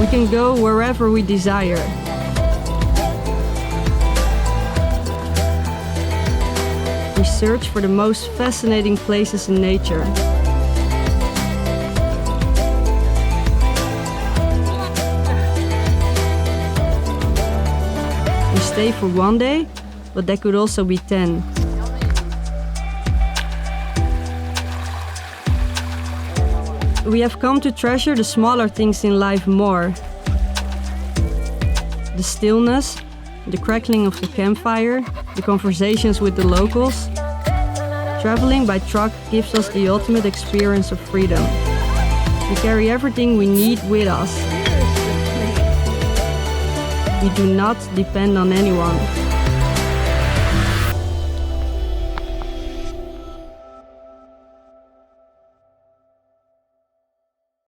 We can go wherever we desire. We search for the most fascinating places in nature. We stay for one day, but that could also be 10. We have come to treasure the smaller things in life more. The stillness, the crackling of the campfire, the conversations with the locals. Traveling by truck gives us the ultimate experience of freedom. We carry everything we need with us. We do not depend on anyone.